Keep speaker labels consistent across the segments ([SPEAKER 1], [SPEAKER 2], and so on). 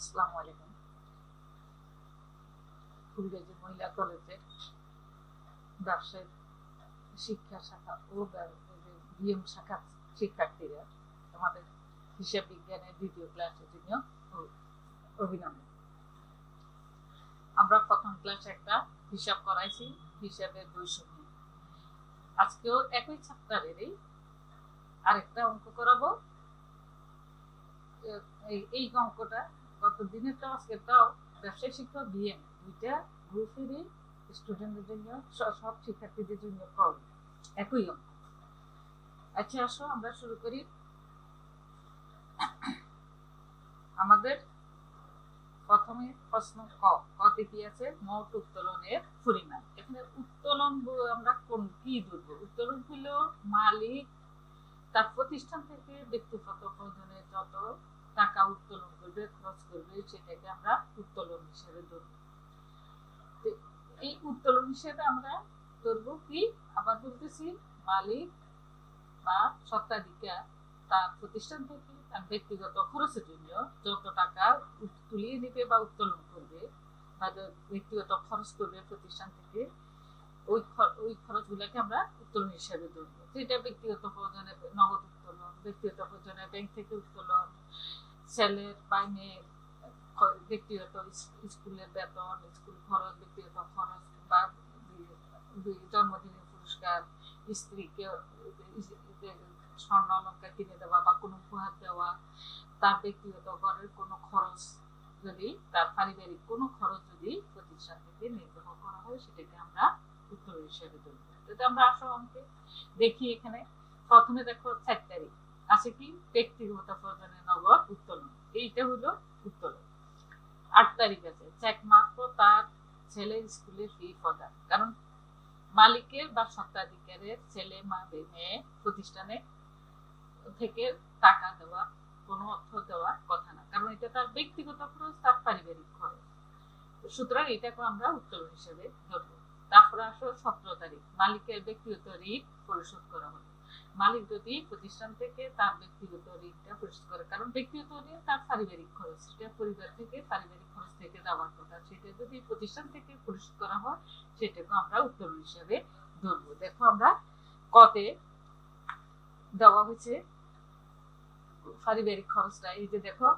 [SPEAKER 1] আসসালামু আলাইকুম। ফুলগাজী মহিলা কলেজের ব্যবসায় শিক্ষা শাখা ও বিএম শাখার শিক্ষার্থীরা আমাদের হিসাব বিজ্ঞানের দ্বিতীয় ক্লাসের জন্য অভিনন্দন। আমরা প্রথম ক্লাসে একটা হিসাব করাইছি, হিসাবের বৈষম্য। আজকেও একই চ্যাপ্টারেরই আরেকটা অঙ্ক করাবো। এই অঙ্কটা গত দিনেরটাও আজকেরটাও ব্যবসায় শিক্ষা বিএম দুইটা গ্রুপেরই স্টুডেন্টদের জন্য, সব শিক্ষার্থীদের জন্য একই অঙ্ক। আচ্ছা, আসো আমরা শুরু করি। আমাদের প্রথমে প্রশ্ন কতে কি আছে? মোট উত্তোলনের পরিমাণ। এখানে উত্তোলন আমরা কোন কি ধরবো? উত্তোলন হলো মালিক তার প্রতিষ্ঠান থেকে ব্যক্তিগত প্রয়োজনে যত টাকা উত্তোলন করবে, খরচ করবে, সেটাকে আমরা উত্তোলন হিসেবে ধরব। এই উত্তোলন হিসেবে আমরা ধরবো কি? আবার বলতেছি, মালিক বা স্বত্বাধিকার তার প্রতিষ্ঠান থেকে তার ব্যক্তিগত খরচের জন্য যত টাকা তুলিয়ে নিবে বা উত্তোলন করবে বা ব্যক্তিগত খরচ করবে প্রতিষ্ঠান থেকে, ওই খরচগুলোকে আমরা উত্তোলন হিসেবে ধরবো। যেটা ব্যক্তিগত প্রয়োজনে নগদ উত্তোলন, ব্যক্তিগত প্রয়োজনে ব্যাংক থেকে উত্তোলন, ছেলের বা মেয়ের ব্যক্তিগত স্কুলের বেতন, স্কুল খরচ, ব্যক্তিগত খরচ বা জন্মদিনের পুরস্কার, স্ত্রীকে স্বর্ণ অলঙ্কার কিনে দেওয়া বা কোনো উপহার দেওয়া, তার ব্যক্তিগত ঘরের কোনো খরচ যদি, তার পারিবারিক কোনো খরচ যদি প্রতিষ্ঠান থেকে নির্বাহ করা হয়, সেটাকে আমরা উত্তোলন হিসেবে ধরবো। যদি আমরা আসো অঙ্কে দেখি, এখানে প্রথমে দেখো 4 তারিখ আছে কি? ব্যক্তিগত প্রয়োজনে নগদ উত্তোলন, এইটা হলো উত্তোলন। 8 তারিখ আছে চেক মাত্র তার ছেলের স্কুলের ফি প্রদান। কারণ মালিকের বা স্বত্বাধিকারের ছেলে মা মেয়ে প্রতিষ্ঠানে থেকে টাকা দেওয়া, কোনো অর্থ দেওয়ার কথা না, কারণ এটা তার ব্যক্তিগত খরচ, তার পারিবারিক খরচ, সুতরাং এটাকে আমরা উত্তোলন হিসেবে ধরবো। তারপরে আসো 17 তারিখ মালিকের ব্যক্তিগত ঋণ পরিশোধ করা হলো। মালিক যদি প্রতিষ্ঠান থেকে তার ব্যক্তিগত ঋণটা পরিশোধ করে, কারণ ব্যক্তিগত ঋণ তার পারিবারিক খরচ, সেটা পরিবার থেকে পারিবারিক খরচ থেকে দেওয়ার কথা, সেটা যদি প্রতিষ্ঠান থেকে পরিশোধ করা হয়, সেটাকে আমরা উত্তোলন হিসেবে ধরবো। দেখো আমরা কতে দেওয়া হয়েছে পারিবারিক খরচটা, এই যে দেখো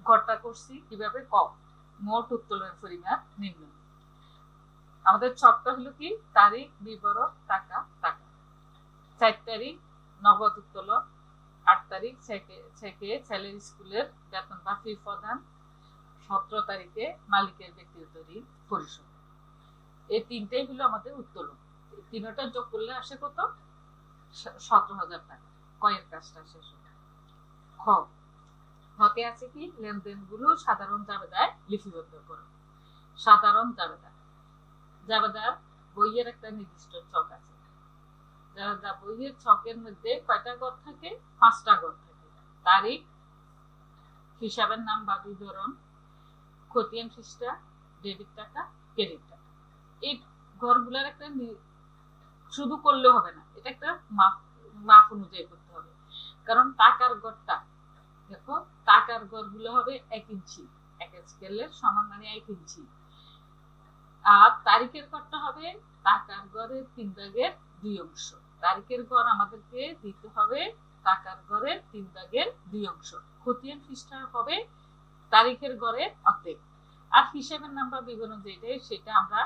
[SPEAKER 1] ঘরটা করছি কিভাবে, মোট উত্তোলনের পরিমাণ নির্ণয়। আমাদের ছকটা হলো কি? তারিখ, বিবরণ, টাকা টাকা। 4 তারিখ নগদ উত্তোলন, 8 তারিখ থেকে ছেলের স্কুলের বেতন বা ফি প্রদান, 17 তারিখে মালিকের ব্যক্তিগত ঋণ পরিশোধ। এই তিনটাই হলো আমাদের উত্তোলন। তিনটা যোগ করলে আসে কত? 17,000 টাকা। কয়ের কাজটা শেষ হলো। হতে আছে কি? লেনদেনগুলো সাধারণ জাবেদায় লিপিবদ্ধ করো। সাধারণ জাবেদা, জাবেদার বইয়ের একটা নির্দিষ্ট ছক আছে। জাবেদা বইয়ের ছকের মধ্যে কয়টা ঘর থাকে? 5টা ঘর থাকে। তারিখ, হিসাবের নাম বা বিবরণ, খতিয়ান পৃষ্ঠা, ডেবিট টাকা, ক্রেডিট টাকা। এই ঘরগুলোর একটা শুধু করলে হবে না, এটা একটা মাপ অনুযায়ী করতে হবে। কারণ টাকার ঘরটা দেখো, টাকার ঘরগুলো হবে 1 ইঞ্চি, 1 স্কেলের সমান, মানে 1 ইঞ্চি। আর তারিখের ঘরটা হবে টাকার ঘরের 3 ভাগের 2 অংশ। তারিখের ঘর আমাদেরকে দিতে হবে টাকার ঘরের 3 ভাগের 2 অংশ। খতিয়ান পৃষ্ঠা হবে তারিখের ঘরের অর্ধেক। আর হিসাবের নাম বা বিবরণ যেটাই, সেটা আমরা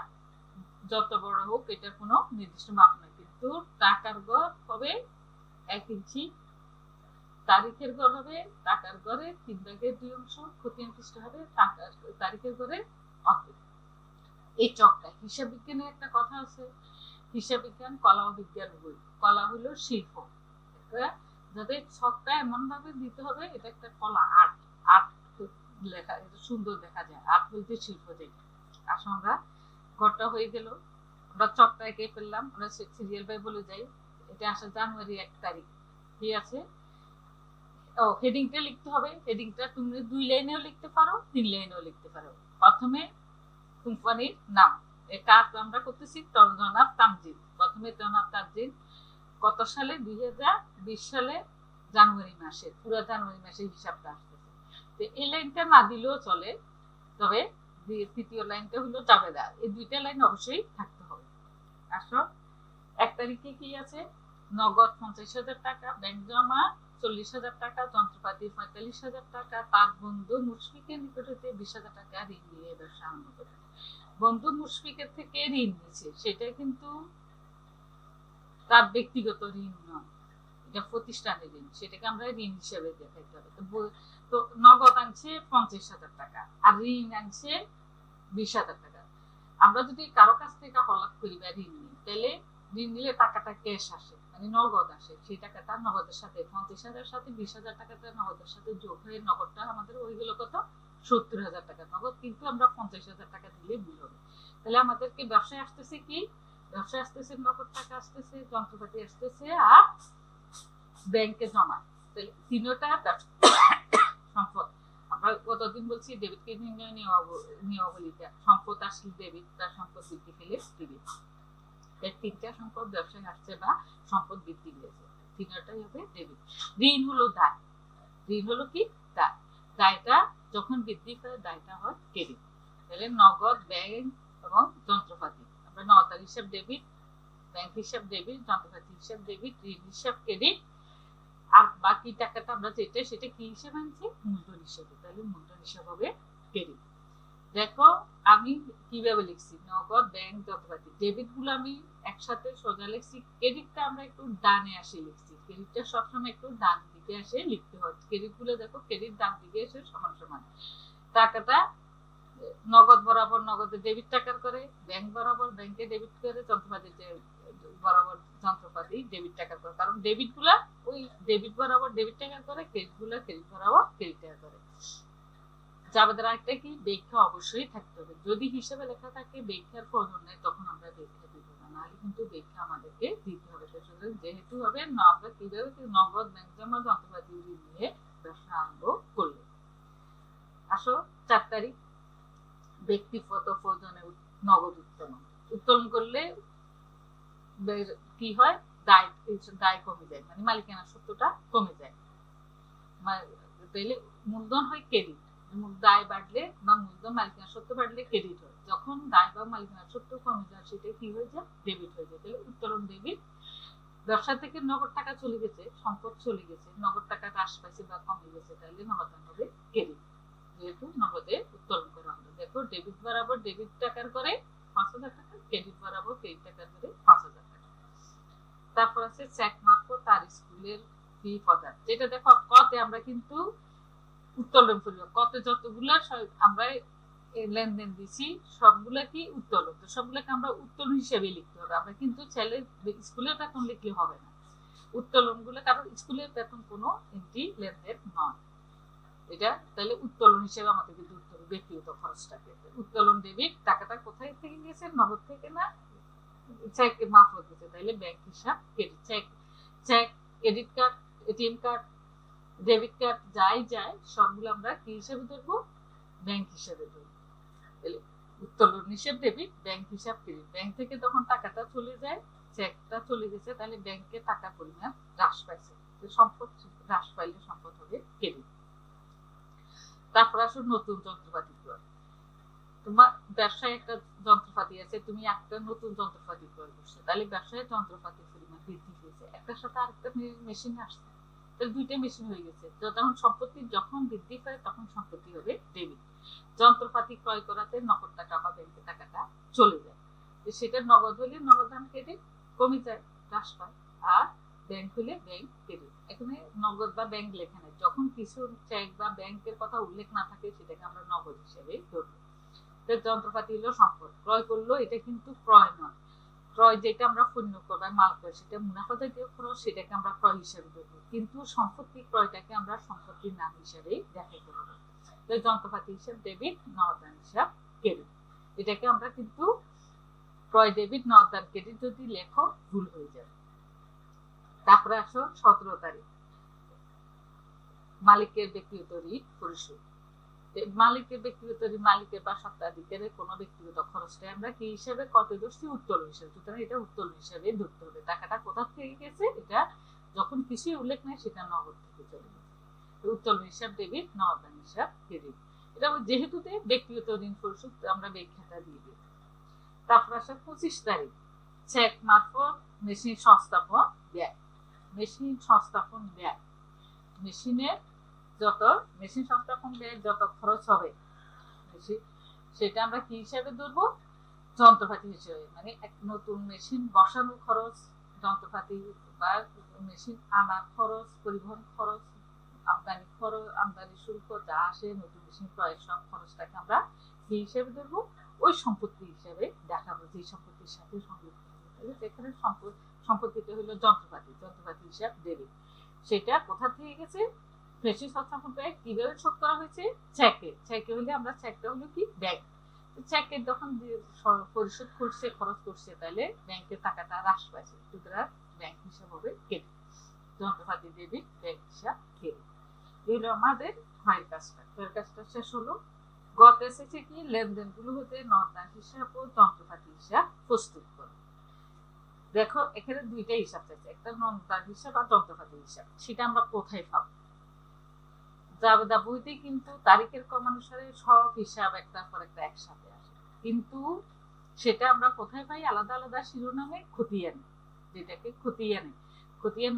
[SPEAKER 1] যত বড় হোক, এটা কোনো নির্দিষ্ট মাপ নয়, কিন্তু টাকার ঘর হবে 1 ইঞ্চি, তারিখের ঘর হবে টাকার ঘরে 3 ভাগের 2 অংশ, খতিয়ান পৃষ্ঠা হবে তারিখের ঘরে অর্ধেক। এই চকটা হিসাব বিজ্ঞানের একটা কথা আছে, হিসাব বিজ্ঞান কলা ও বিজ্ঞান বই। কলা হলো শিল্প, যাদের ছকটা এমন ভাবে দিতে হবে, এটা একটা কলা, আর্ট। আর্ট লেখা সুন্দর দেখা যায়, আর্ট বলতে শিল্প যেটা। আসলে আমরা ঘরটা হয়ে গেল, আমরা চকটা এঁকে ফেললাম, আমরা সিরিয়াল বাই বলে যাই। এটা আসে জানুয়ারি 1 তারিখ। ঠিক আছে, হেডিংটা লিখতে হবে। হেডিংটা তুমি 2 লাইনেও লিখতে পারো, 3 লাইনেও লিখতে পারো। প্রথমে কোম্পানির নাম, কাজ আমরা করতেছি জনাব তামজিদ। প্রথমে জনাব তামজিদ কত সালে? 2020 সালে জানুয়ারি মাসে, পুরো জানুয়ারি মাসে হিসাবটা আসতেছে। তো এই লাইনটা না দিলেও চলে, তবে তৃতীয় লাইনটা হলো জাবেদা। এই দুইটা লাইন অবশ্যই থাকতে হবে। আসো 1 তারিখে কি আছে, নগদ 50,000 টাকা, ব্যাংক জমা 40,000 টাকা, যন্ত্রপাতি 45,000 টাকা, তার বন্ধু মুশফিকের নিকট হতে 20,000 টাকা ঋণ নিয়ে ব্যবসা আরম্ভ করে। বন্ধু মুশফিকের থেকে ঋণ নিচ্ছে, সেটা কিন্তু তার ব্যক্তিগত ঋণ নয়, এটা প্রতিষ্ঠানের ঋণ, সেটাকে আমরা ঋণ হিসেবে দেখাইতে হবে। তো নগদ আনছে 50,000 টাকা আর ঋণ আনছে 20,000 টাকা। আমরা যদি কারো কাছ থেকে হলাপ করি বা ঋণ নিই, তাহলে ঋণ নিলে টাকাটা ক্যাশ আসে, মানে নগদ আসে। সেই টাকাটা নগদের সাথে 50,000 সাথে 20,000 টাকাটা নগদের সাথে যোগ হয়ে নগদটা আমাদের ওই হলো কত, 70,000 টাকা নগদ। কিন্তু আমরা 50,000 টাকা দিলে ভুল হবে। তাহলে আমাদেরকে ব্যবসায় আসতেছে কি, ব্যবসায় আসতেছে নগদ টাকা আসতেছে, যন্ত্রপাতি আসতেছে আর ব্যাংকে জমা। তাহলে তিনটা সম্পদ। আমরা কতদিন বলছি ডেবিট ক্রেডিট নিয়মাবলীটা, সম্পদ আসলে ডেবিট, তার সম্পদ বৃদ্ধি পেলে ক্রেডিট। এই তিনটা সম্পদ ব্যবসায় আসছে বা সম্পদ বৃদ্ধি পেয়েছে, তিনটাই হবে ডেবিট। ঋণ হলো দায়, ঋণ হলো কি দায়, দায়টা যখন বৃদ্ধি পায় দায়টা হয় ক্রেডিট। তাহলে নগদ, ব্যাংক এবং যন্ত্রপাতি, আমরা নগদ হিসাব ডেবিট, ব্যাংক হিসাব ডেবিট, যন্ত্রপাতি হিসাব ডেবিট, ঋণ হিসাব ক্রেডিট, আর বাকি টাকাটা আমরা যেটা সেটা কি হিসেবে আনছি, মূলধন হিসেবে। তাহলে মূলধন হিসাব হবে ক্রেডিট। দেখো আমি কিভাবে লিখছি, নগদ, ব্যাংক, যন্ত্রপাতি। ডেবিট গুলো আমি একসাথে সোজা লিখছি, ক্রেডিটটা আমরা একটু ডানে আসে লিখছি। ক্রেডিটটা সবসময় একটু ডান দিকে আসে লিখতে হয়। ক্রেডিট গুলো দেখো, ক্রেডিট ডান দিকে এসে সমান সমান। টাকাটা নগদ বরাবর নগদে ডেবিট টাকার করে, ব্যাংক বরাবর ব্যাংকে ডেবিট করে, যন্ত্রপাতি বরাবর যন্ত্রপাতি ডেবিট টাকা করে। কারণ ডেবিট গুলা ওই ডেবিট বরাবর ডেবিট টাকা করে, ক্রেডিট গুলা ক্রেডিট বরাবর ক্রেডিট টাকা করে। জাবেদার একটা কি, ব্যাখ্যা অবশ্যই থাকতে হবে। যদি হিসেবে লেখা থাকে ব্যাখ্যার প্রয়োজন নেই, তখন আমরা ব্যাখ্যা দিব না, নাহলে কিন্তু ব্যাখ্যা আমাদেরকে দিতে হবে। যেহেতু হবে আমরা কিভাবে নগদ, ব্যাংক জমা, যন্ত্রপাতি নিয়ে ব্যবসা আরম্ভ করলে। আসো 4 তারিখ, ব্যক্তিগত প্রয়োজনে নগদ উত্তোলন। উত্তোলন করলে কি হয়, দায় কমে যায়, মানে মালিকানা সত্ত্বটা কমে যায়। তাইলে মূলধন হয় ক্রেডিট, দায় বাড়লে বা মূলধন মালিকানা সত্ত্ব বাড়লে ক্রেডিট হয়। যখন দায় বা মালিকানা সত্ত্ব কমে যায় সেটা কি হয়ে যায়, ডেবিট হয়ে যায়। তাহলে উত্তোলন ডেবিট। ব্যবসা থেকে নগদ টাকা চলে গেছে, সম্পদ চলে গেছে, নগদ টাকা হ্রাস পাইছে বা কমে গেছে, তাহলে নগদান হবে ক্রেডিট, যেহেতু নগদে উত্তোলন করা হবে। দেখো ডেবিট বরাবর ডেবিট টাকার করে 5,000 টাকা, ক্রেডিট বরাবর ক্রেডিট টাকার করে 5,000 টাকা। তারপর আছে চেক মারফত তার স্কুলের ফি প্রদান। যেটা দেখো কতে আমরা কিন্তু উত্তোলন করি, কতে যতগুলা আমরা লেনদেন দিছি সবগুলা কি উত্তোলন, তো সবগুলাকে আমরা উত্তোলন হিসেবে লিখতে হবে। আমরা কিন্তু ছেলে স্কুলের বেতন লিখলে হবে না, উত্তোলন গুলো, কারণ স্কুলের বেতন কোনো এন্ট্রি লেনদেন নয় এটা। তাহলে উত্তোলন হিসেবে আমাদেরকে ধরতে হবে ব্যক্তিগত খরচটাকে। উত্তোলন ডেবিট, টাকাটা কোথায় থেকে গেছে, নগদ থেকে না চেক মারফত গেছে, তাহলে ব্যাংক হিসাব credit. Cheque, credit card, ATM card, debit card যাই যায় সবগুলো আমরা কি হিসেবে ধরবো, ব্যাংক হিসেবে ধরবো। তাহলে উত্তোলন হিসেব ডেবিট, ব্যাংক হিসাব ক্রেডিট। ব্যাংক থেকে তখন টাকাটা চলে যায়, চেকটা চলে গেছে, তাহলে ব্যাংকে টাকার পরিমাণ হ্রাস পাইছে, সম্পদ হ্রাস পাইলে সম্পদ হবে ক্রেডিট। তারপর আসো নতুন যন্ত্রপাতি ক্রয়। তোমার ব্যবসায় একটা যন্ত্রপাতি আছে, তুমি একটা নতুন যন্ত্রপাতি ক্রয় করছো, তাহলে ব্যবসায় যন্ত্রপাতির পরিমাণ বৃদ্ধি পেয়েছে, একটার সাথে আরেকটা মেশিন আসছে, তাহলে দুইটা মেশিন হয়ে গেছে। তখন সম্পত্তি যখন বৃদ্ধি পায় তখন সম্পত্তি হবে ডেবিট। যন্ত্রপাতি ক্রয় করাতে নগদ টাকা বা ব্যাংকে টাকাটা চলে যায়, সেটা নগদ হলে নগদান ক্রেডিট কমে যায়, হ্রাস পায়, আর ব্যাংক হলে ব্যাংক ক্রেডিট। এখানে নগদ বা ব্যাংক লেখা নেই, যখন কিছু চেক বা ব্যাংকের কথা উল্লেখ না থাকে সেটাকে আমরা নগদ হিসেবে ধরবো। যন্ত্রপাতি হলো সম্পদ, ক্রয় করলো, এটা কিন্তু ক্রয় নয়। ক্রয় যেটা আমরা পণ্য ক্রয় মাল ক্রয়, সেটা মুনাফা জাতীয় খরচ, সেটাকে আমরা ক্রয় হিসেবে ধরবো। কিন্তু সম্পত্তি ক্রয়টাকে আমরা সম্পত্তির নাম হিসেবে দেখাইতে হবে। যন্ত্রপাতি হিসাব ডেবিট, নগদান হিসাব ক্রেডিট। এটাকে আমরা কিন্তু ক্রয় ডেবিট, নগদান ক্রেডিট যদি লেখো ভুল হয়ে যাবে। তারপরে আসো 17 তারিখ, মালিকের ব্যক্তিগত ঋণ পরিশোধ। মালিকের ব্যক্তিগত ঋণ, মালিকের বা স্বত্বাধিকারের কোনো ব্যক্তিগত খরচটা আমরা কি হিসেবে কত ধরছি, উত্তোলন হিসেবে। সুতরাং এটা উত্তোলন হিসেবে ধরতে হবে। টাকাটা কোথা থেকে গেছে, এটা যখন কিছুই উল্লেখ নেই সেটা নগদ থেকে চলে গেছে। উত্তোলন হিসাব ডেবিট, নগদান হিসাব ক্রেডিট। এটা যেহেতু ব্যক্তিগত ঋণ পরিশোধ আমরা ব্যাখ্যাটা দিয়ে দিই। তারপর আসে 25 তারিখ চেক মারফত মেশিন সংস্থাপন ব্যয়। মেশিন সংস্থাপন ব্যয়, মেশিনের যত মেশিন সংস্থাপন ব্যয় যত খরচ হবে সেটা আমরা কি হিসাবে ধরবো? যন্ত্রপাতি হিসেবে। মানে এক নতুন মেশিন বসানোর খরচ, যন্ত্রপাতি বা মেশিন আনার খরচ, পরিবহন খরচ, আমদানি খরচ, আমদানি শুল্ক যা আসে নতুন মেশিন ক্রয়ের সব খরচটাকে আমরা কি হিসেবে ধরবো? ওই সম্পত্তি হিসেবে দেখাবো, যে সম্পত্তির সাথে সংযুক্ত হবে। এখানে সম্পত্তিটা হলো যন্ত্রপাতি, যন্ত্রপাতি হিসাব দেবে। সেটা কোথা থেকে গেছে? মেশিন সংস্থাপন ব্যয় কিভাবে শোধ করা হয়েছে? চেকে। চেকে হলে আমরা চেকটা হলো কি ব্যাংক, চেকের যখন পরিশোধ করছে, খরচ করছে, তাহলে ব্যাংকের টাকাটা হ্রাস পাইছে, সুতরাং ব্যাংক হিসাব হবে কেটে, যন্ত্রপাতি ডেবিট, ব্যাংক হিসাব কেটে। এগুলো আমাদের ক্ষয়ের কাজটা। ক্ষয়ের কাজটা শেষ হলো। গত এসেছে কি লেনদেন গুলো হতে নগদান হিসাব ও যন্ত্রপাতি হিসাব প্রস্তুত করে। দেখো এখানে দুইটা হিসাব চাইছে, একটা নগদান হিসাব আর যন্ত্রপাতি হিসাব। সেটা আমরা কোথায় পাবো? জাবেদা বইতে কিন্তু তারিখের ক্রমানুসারে সব হিসাব একটার পর একটা একসাথে আসে, কিন্তু সেটা আমরা কোথায় পাই? আলাদা আলাদা শিরোনামে খতিয়ান, যেটাকে খতিয়ান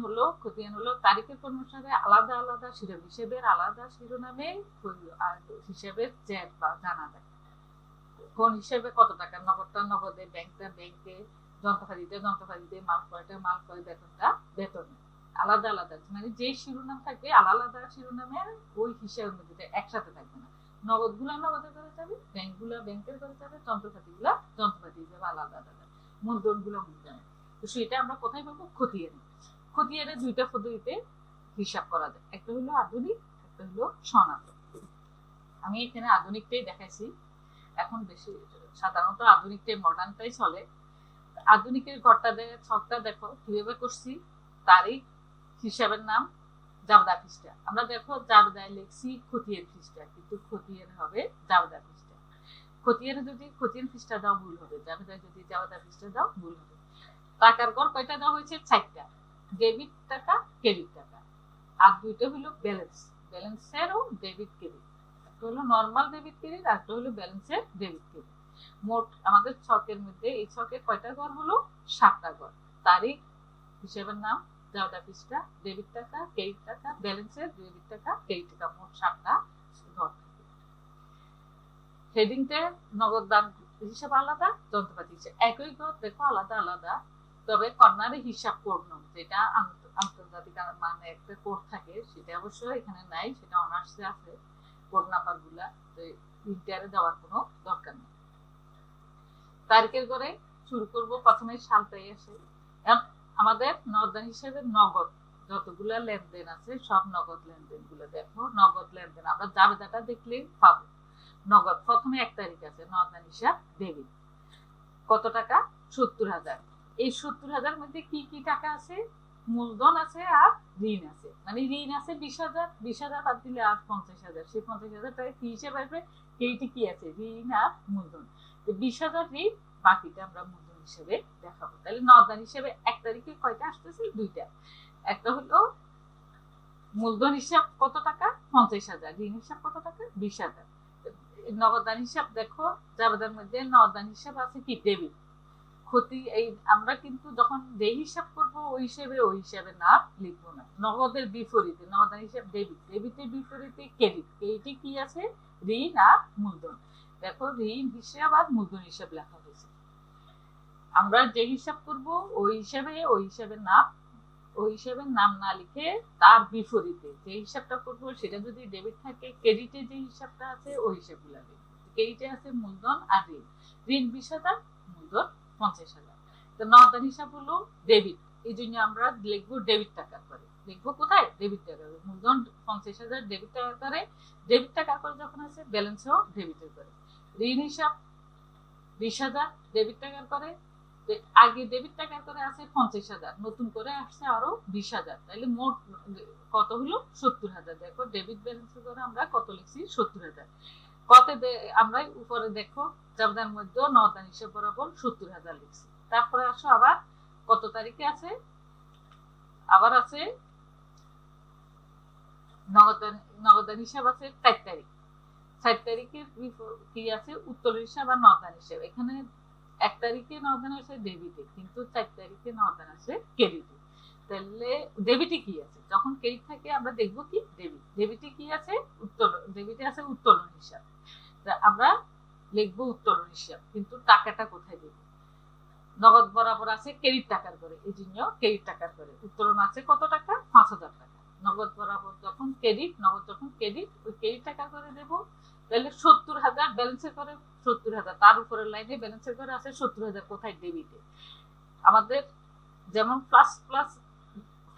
[SPEAKER 1] হলো তারিখের ক্রমানুসারে আলাদা আলাদা হিসেবের আলাদা শিরোনামে হিসেবের চ্যাট বা জানা যায়। কোন হিসেবে কত টাকা, নগদটা নগদে, ব্যাংকটা ব্যাংকে, যন্ত্রপাতিতে, মাল করে, বেতনটা বেতনে, আলাদা আলাদা। মানে যে শিরোনাম থাকবে আলাদা শিরোনামে ওই হিসাবের মধ্যে একসাথে থাকবে না। নগদ গুলা নগদে করে যাবে, ব্যাংক গুলা ব্যাংকের করে যাবে, যন্ত্রপাতি গুলা যন্ত্রপাতি হিসেবে আলাদা আলাদা, মূলধন গুলো মূলধনে। তো সেটা আমরা কোথায় পাবো? খতিয়ানে। খতিয়ানে দুইটা পদ্ধতিতে হিসাব করা যায়, একটা হলো আধুনিক, একটা হলো সনাতন। আমি এখানে আধুনিকটাই দেখাইছি, এখন বেশি সাধারণত আধুনিকটাই, মডার্নটাই চলে। আধুনিকের ঘরটা ছকটা দেখো কিভাবে করছি। তারিখ, হিসাবের নাম, জাবেদা পৃষ্ঠা। আমরা দেখো জাবেদায় লিখছি খতিয়ান পৃষ্ঠা, কিন্তু খতিয়ান হবে জাবেদা পৃষ্ঠা। খতিয়ানে যদি খতিয়ান পৃষ্ঠা দাও ভুল হবে, জাবেদায় যদি জাবেদা পৃষ্ঠা দাও ভুল হবে। টাকার গড় কয়টা দেওয়া হয়েছে? 4টা, ডেবিট টাকা, ক্রেডিট টাকা। আর দুইটা হলো ব্যালেন্স, ব্যালেন্সেরও ডেবিট ক্রেডিট। একটা হলো নর্মাল ডেবিট ক্রেডিট, আর একটা হলো ব্যালেন্সের ডেবিট ক্রেডিট। মোট আমাদের ছকের মধ্যে এই ছকে কয়টা ঘর হলো? 7টা ঘর। তারিখ, হিসাবের নাম, জাবেদা পৃষ্ঠা, ডেবিট টাকা, ক্রেডিট টাকা, ব্যালেন্সের ডেবিট টাকা, ক্রেডিট টাকা, মোট 7টা ঘর। হেডিংতে নগদ দান হিসাব আলাদা, যন্ত্রপাতি হিসাব একই ঘর, দেখো আলাদা আলাদা। তবে কর্নারে হিসাব কোড নাম, যেটা আন্তর্জাতিক মানে একটা কোড থাকে, সেটা অবশ্য এখানে নাই, সেটা অনার্সে আছে কোড নাম্বার গুলা, তো ইন্টারে দেওয়ার কোনো দরকার নেই। তারিখের ঘরে শুরু করব, প্রথমে সালটাই আসে। আমাদের নগদান হিসেবে নগদ যতগুলা লেনদেন আছে সব নগদ লেনদেন গুলো দেখো। নগদ লেনদেন আমরা জাবেদাটা দেখলেই পাবো। নগদ প্রথমে 1 তারিখ আছে, নগদান হিসাব ডেবিট। কত টাকা? 70,000। এই 70,000 মধ্যে কি কি টাকা আছে? মূলধন আছে আর ঋণ আছে। মানে ঋণ আছে 20,000, 20,000 বাদ দিলে আর 50,000। সেই 50,000 টাকা কি হিসেবে আসবে? এইটি কি আছে? ঋণ আর মূলধন। 20,000 ঋণ, বাকিটা আমরা মূলধন হিসেবে দেখাবো। তাহলে নগদান হিসেবে 1 তারিখে কয়টা আসতেছে? 2টা। একটা হলো মূলধন হিসাব কত টাকা? 50,000। ঋণ হিসাব কত টাকা? 20,000। নগদান হিসাব দেখো, জাবেদার মধ্যে নগদান হিসাব আছে কি? ডেবিট। ক্ষতি এই আমরা কিন্তু যখন যে হিসাব করব ওই হিসাবে না লিখবো না। নগদের বিপরীতে নগদান হিসাব ডেবিট, ডেবিটের বিপরীতে ক্রেডিট। ক্রেডিটে কি আছে? ঋণ আর মূলধন। দেখো ঋণ হিসাব আর মূলধন হিসাব লেখা হয়েছে। আমরা যে হিসাব করব ওই হিসাবের নাম না লিখে তার বিপরীতে যে হিসাবটা করব সেটা যদি ডেবিট থাকে, ক্রেডিটে যে হিসাবটা আছে ওই হিসাবগুলো লিখব। ক্রেডিটে আছে মূলধন আর ঋণ। ঋণ 20,000, মূলধন 50,000। তো নগদান হিসাব হলো ডেবিট, এই জন্য আমরা লিখবো ডেবিট টাকা করে। লিখবো কোথায়? ডেবিট টাকা। মূলধন 50,000 ডেবিট টাকা করে, ডেবিট টাকা করে যখন আছে ব্যালেন্সও ডেবিটের করে। ঋণ হিসাব 20,000 ডেবিট টাকার করে, আগে ডেবিট টাকার করে আছে 50,000, নতুন করে আসছে আরো 20,000। তাহলে মোট কত হলো? 70,000। দেখো ডেবিট ব্যালেন্স করে আমরা কত লিখছি? 70,000। কত আমরা উপরে দেখো জাবেদার মধ্যে নগদান হিসাব বরাবর 70,000 লিখছি। তারপরে আসো আবার কত তারিখে আছে? আবার আছে নগদান হিসাব আছে 4 তারিখ। 4 তারিখের কি আছে উত্তোলন হিসাব আর নগদান হিসাব। এখানে 1 তারিখে নগদান আছে ডেবিটে, কিন্তু 4 তারিখে নগদান আছে ক্রেডিটে। তাহলে ডেবিটে কি আছে? যখন ক্রেডিট থাকে আমরা দেখবো কি ডেবিট। ডেবিটে কি আছে? উত্তোলন। ডেবিটে আছে উত্তোলন হিসাব। আমরা লিখবো উত্তোলন হিসাব, কিন্তু টাকাটা কোথায় দেব? নগদ বরাবর আছে ক্রেডিট টাকার করে, এই জন্য ক্রেডিট টাকার করে। উত্তোলন আছে কত টাকা? 5,000 টাকা। নগদ বরাবর যখন ক্রেডিট, নগদ যখন ক্রেডিট, ওই ক্রেডিট টাকা করে দেব। তাহলে 70,000 ব্যালেন্সের করে 70,000, তার উপরের লাইনে ব্যালেন্সের করে আছে 70,000 কোথায়? ডেবিটে। আমাদের যেমন প্লাস প্লাস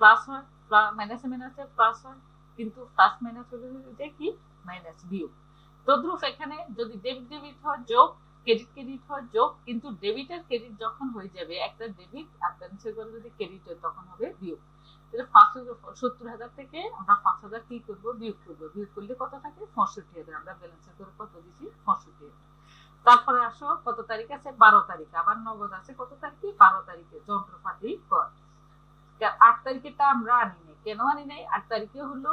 [SPEAKER 1] প্লাস হয়, মাইনাসে মাইনাসে প্লাস হয়, কিন্তু প্লাস মাইনাস হলে যে কি মাইনাস বিয়োগ। তদ্রুপ এখানে যদি ডেবিট ডেবিট হয় যোগ, ক্রেডিট ক্রেডিট হয় যোগ, কিন্তু ডেবিট আর ক্রেডিট যখন হয়ে যাবে, একটা ডেবিট আর ব্যালেন্সের করে যদি ক্রেডিট হয় তখন হবে বিয়োগ। তাহলে 70,000 থেকে আমরা 5,000 কি করবো? বিয়োগ করবো। বিয়োগ করলে কত থাকে? 65,000। আমরা ব্যালেন্সের করে কত দিছি? 65,000। তারপরে আসো কত তারিখ আছে? 12 তারিখ। আবার নগদ আছে কত তারিখে? 12 তারিখে। যন্ত্রপাতি কর 8 তারিখেটা আমরা আনি নাই। কেন আনি নাই? 8 তারিখে হলো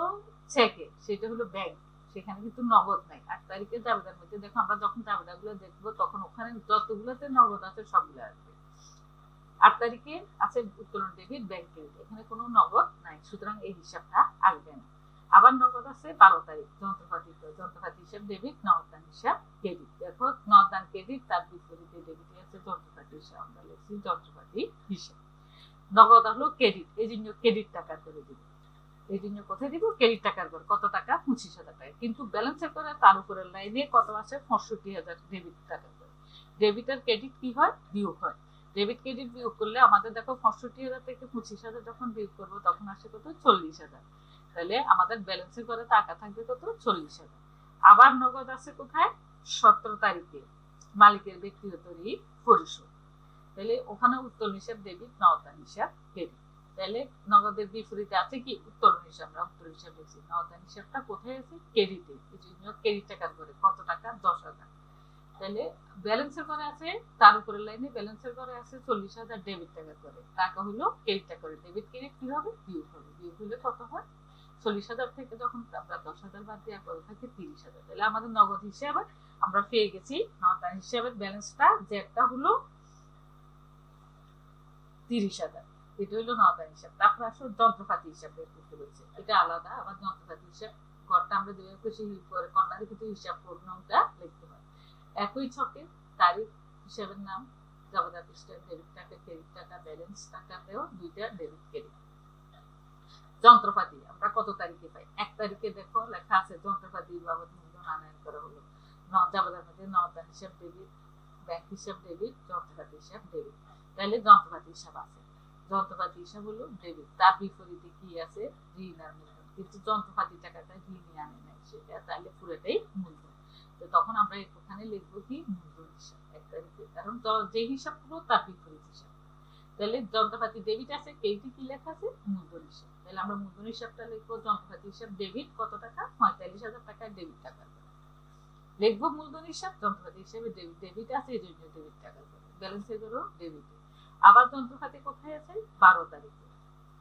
[SPEAKER 1] চেকে, সেটা হলো ব্যাংক, সেখানে কিন্তু নগদ নাই। 8 তারিখে জাবেদার মধ্যে দেখো, আমরা যখন জাবেদাগুলো দেখবো তখন ওখানে যতগুলোতে নগদ আছে সবগুলো আসবে। 8 তারিখে আছে উত্তোলন ডেবিট, ব্যাংক ক্রেডিট, এখানে কোনো নগদ নাই, সুতরাং এই হিসাবটা আসবে না। আবার নগদ আছে 12 তারিখ, যন্ত্রপাতি যন্ত্রপাতি হিসাব ডেবিট, নগদান হিসাব ক্রেডিট। দেখো নগদান ক্রেডিট, তার বিপরীতে ডেবিটে আছে যন্ত্রপাতি হিসাব, আমরা লিখছি যন্ত্রপাতি হিসাব। নগদ হলো ক্রেডিট, এই জন্য ক্রেডিট টাকা করে দিব। এই জন্য কোথায় দিব? ক্রেডিট টাকার করে। কত টাকা? 25,000 টাকা। কিন্তু ব্যালেন্সের করে তার উপরের লাইনে কত আছে? 65,000 ডেবিট টাকা করে। ডেবিট আর ক্রেডিট কি হয়? বিয়োগ হয়। ডেবিট ক্রেডিট বিয়োগ করলে আমাদের দেখো 65,000 থেকে 25,000 যখন বিয়োগ করবো তখন আসে কত? 40,000। তাহলে আমাদের ব্যালেন্সের করে টাকা থাকবে কত? 40,000। আবার নগদ আছে কোথায়? 17 তারিখে মালিকের ব্যক্তিগত ঋণ পরিশোধ। তাহলে ওখানে উত্তোলন হিসাব ডেবিট, নগদান হিসাব ক্রেডিট। তাহলে নগদের বিপরীতে আছে কি? উত্তোলন হিসাব। আমরা উত্তোলন হিসাব লিখছি। নগদান হিসাবটা কোথায় আছে? ক্রেডিটে, এই জন্য ক্রেডিট টাকার করে কত টাকা? 10,000। তাহলে ব্যালেন্সের করে আছে তার উপরের লাইনে ব্যালেন্সের করে আছে 40,000 ডেবিট টাকা করে। টাকা হলো ক্রেডিট টাকা করে। ডেবিট ক্রেডিট কি হবে? বিয়োগ হবে। বিয়োগ হলে কত হয়? 40,000 থেকে যখন আমরা 10,000 বাদ দিয়ে পরে থাকে 30,000। তাহলে আমাদের নগদ হিসাবে আমরা পেয়ে গেছি নগদান হিসাবের ব্যালেন্সটা, যে একটা হলো 30,000। এটা হলো নগদান হিসাব। তারপর আসো যন্ত্রপাতি হিসাব বের করতে বলছে, এটা আলাদা। আবার যন্ত্রপাতি হিসাব ঘরটা আমরা যেভাবে খুশি পরে কর্নারে কিন্তু হিসাব পূর্ণটা লিখতে হয়। একই ছকে তারিখ হিসাবের নাম, জাবেদা পৃষ্ঠায় ডেবিট টাকা, ক্রেডিট টাকা, ব্যালেন্স টাকাতেও দুইটা ডেবিট ক্রেডিট। যন্ত্রপাতি আমরা কত তারিখে পাই? 1 তারিখে দেখো লেখা আছে যন্ত্রপাতি বাবদ মূল্য আনয়ন করা হলো। জাবেদার মধ্যে নগদান হিসাব ডেবিট, ব্যাংক হিসাব ডেবিট, যন্ত্রপাতি হিসাব ডেবিট। তাহলে যন্ত্রপাতি হিসাব আছে। যন্ত্রপাতি হিসাব হলো ডেবিট, তার বিপরীতে কি আছে? ঋণ আর মূলধন। কিন্তু যন্ত্রপাতি টাকাটা ঋণে আনে নাই সেটা, তাহলে পুরোটাই মূলধন। তো তখন আমরা ওখানে লিখবো কি? মূলধন হিসাব 1 তারিখে, কারণ যে হিসাব পুরো তার বিপরীত হিসাব। তাহলে যন্ত্রপাতি ডেবিট আছে, ক্রেডিটে কি লেখা আছে? মূলধন হিসাব। তাহলে আমরা মূলধন হিসাবটা লিখবো যন্ত্রপাতি হিসাব ডেবিট কত টাকা? 45,000 টাকা ডেবিট টাকা লিখবো। মূলধন হিসাব যন্ত্রপাতি হিসাবে ডেবিট, ডেবিট আছে এই জন্য ডেবিট টাকা ব্যালেন্সের করো ডেবিট। আবার যন্ত্রপাতি কোথায় আছে? 12 তারিখে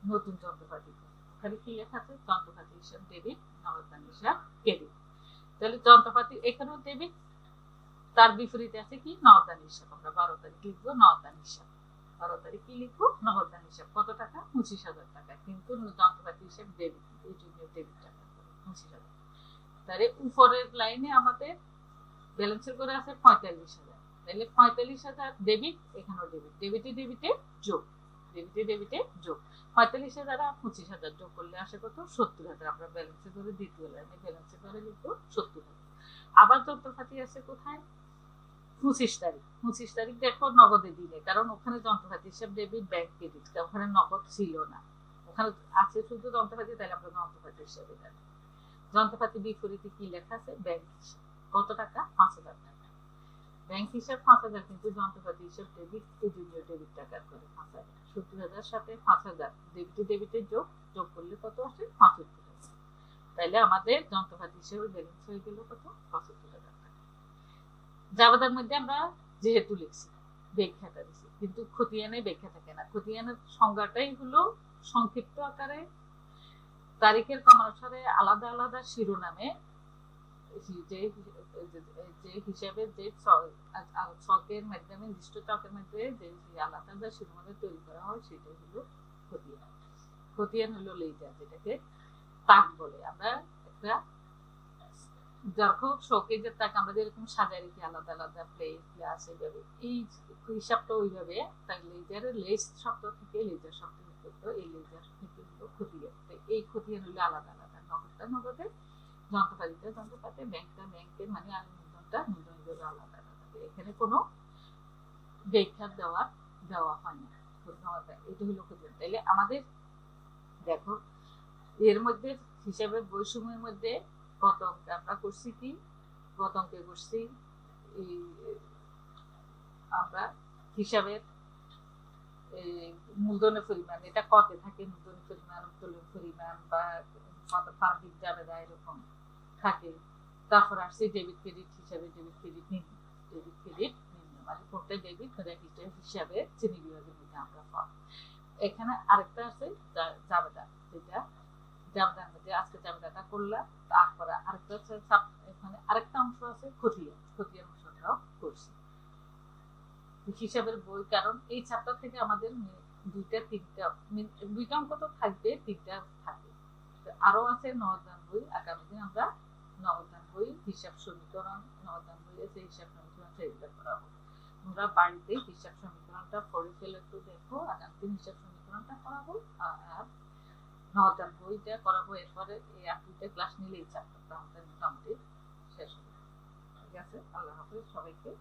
[SPEAKER 1] নতুন যন্ত্রপাতি, ওখানে কি লেখা আছে? যন্ত্রপাতি হিসাব ডেবিট, নগদান হিসাব ক্রেডিট। তাহলে যন্ত্রপাতি এখানেও ডেবিট, তার বিপরীতে আছে কি? নগদান হিসাব। আমরা 12 তারিখ লিখবো নগদান হিসাব। 12 তারিখ কি লিখবো? নগদান হিসাব। কত টাকা? 25,000 টাকা। কিন্তু যন্ত্রপাতি হিসাব ডেবিট, এই জন্য ডেবিট টাকা 25,000। তাহলে উপরের লাইনে আমাদের ব্যালেন্সের করে আছে 45,000। তাহলে 45,000 ডেবিট, এখানেও ডেবিট, ডেবিটে ডেবিটে যোগ, ডেবিটে ডেবিটে যোগ। 45,000 আর 25,000 যোগ করলে আসে কত? 70,000। আমরা ব্যালেন্সে করে দ্বিতীয় লাইনে ব্যালেন্সে করে লিখবো 70,000। আবার যন্ত্রপাতি আছে কোথায়? 25 তারিখ। 25 তারিখ দেখো নগদে দিনে, কারণ ওখানে যন্ত্রপাতি হিসাব ডেবিট, ব্যাংক ক্রেডিট, ওখানে নগদ ছিল না, ওখানে আছে শুধু যন্ত্রপাতি, তাহলে আমরা যন্ত্রপাতি হিসাবে জানি। যন্ত্রপাতি বিপরীতে কি লেখা আছে? ব্যাংক হিসাব। কত টাকা? 5,000 টাকা। ব্যাংক হিসাব 5,000, কিন্তু যন্ত্রপাতি হিসাব ডেবিট, এই জন্য ডেবিট টাকার করে 5,000। 70,000 সাথে 5,000 ডেবিটে ডেবিটে যোগ, যোগ করলে কত আসে? 65,000। তাইলে আমাদের যন্ত্রপাতি হিসেবে ব্যালেন্স হয়ে গেল কত? 65,000 টাকা। জাবেদার মধ্যে আমরা যেহেতু লিখছি ব্যাখ্যাটা দিচ্ছি, কিন্তু খতিয়ানে ব্যাখ্যা থাকে না। খতিয়ানের সংজ্ঞাটাই হলো সংক্ষিপ্ত আকারে তারিখের ক্রমানুসারে আলাদা আলাদা শিরোনামে যে যে হিসাবে যে ছকের মাধ্যমে নির্দিষ্ট ছকের মধ্যে যে আলাদা আলাদা সীমানা তৈরি করা হয় সেটাই হলো খতিয়ান। খতিয়ান হলো লেজার, যেটাকে তাক বলে। আমরা একটা যখন শোকেজের তাক আমরা যেরকম সাজাই রেখি আলাদা আলাদা প্লেট গ্লাস এইভাবে, এই হিসাবটা ওইভাবে তাই লেজারের লেজ শব্দ থেকে লেজার শব্দ হতো, এই লেজার থেকে হলো খতিয়ান। এই খতিয়ান হলো আলাদা আলাদা, নগদটা নগদে, যন্ত্রপাতিটা যন্ত্রপাতি, ব্যাংকটা ব্যাংকের, মানে আর মূলধনটা মূলধনের আলাদা আলাদা। এখানে কোনো ব্যাখ্যা দেওয়া হয় না। এটা হলো খতিয়ান। তাইলে আমাদের দেখো এর মধ্যে হিসাবের বৈষম্যের মধ্যে গত অঙ্কে আমরা করছি কি, গত অঙ্কে করছি এই আমরা হিসাবের মূলধনের পরিমাণ, এটা কতে থাকে মূলধনের পরিমাণ, উত্তোলনের পরিমাণ বা কত প্রান্তিক জাবেদা এরকম থাকে। তারপর আসছে ডেবিট ক্রেডিট হিসাবে, ডেবিট ক্রেডিট নিম্ন, ডেবিট ক্রেডিট নিম্ন মানে কোনটা ডেবিট ক্রেডিট হিসাবে শ্রেণী বিভাগের মধ্যে আমরা পাবো। এখানে আরেকটা আছে জাবেদা, যেটা জাবেদার মধ্যে আজকে জাবেদাটা করলাম, তারপরে আরেকটা হচ্ছে এখানে আরেকটা অংশ আছে খতিয়ান, খতিয়ান অংশটাও করছি হিসাবের বই। কারণ এই চ্যাপ্টার থেকে আমাদের দুইটা অঙ্ক তো থাকবে, তিনটা থাকে, আরো আছে নবদান বই। আগামী দিন আমরা নবদান বই হিসাব সমীকরণ, নবদান বই আছে হিসাব সমীকরণ, সেগুলো করাবো। তোমরা বাড়িতে হিসাব সমীকরণটা পড়ে ফেলে একটু দেখো, আগামী দিন হিসাব সমীকরণটা করাবো আর নবদান বইটা করাবো। এরপরে এই আর দুইটা ক্লাস নিলে এই চ্যাপ্টারটা আমাদের মোটামুটি শেষ হবে। ঠিক আছে, আল্লাহ হাফেজ সবাইকে।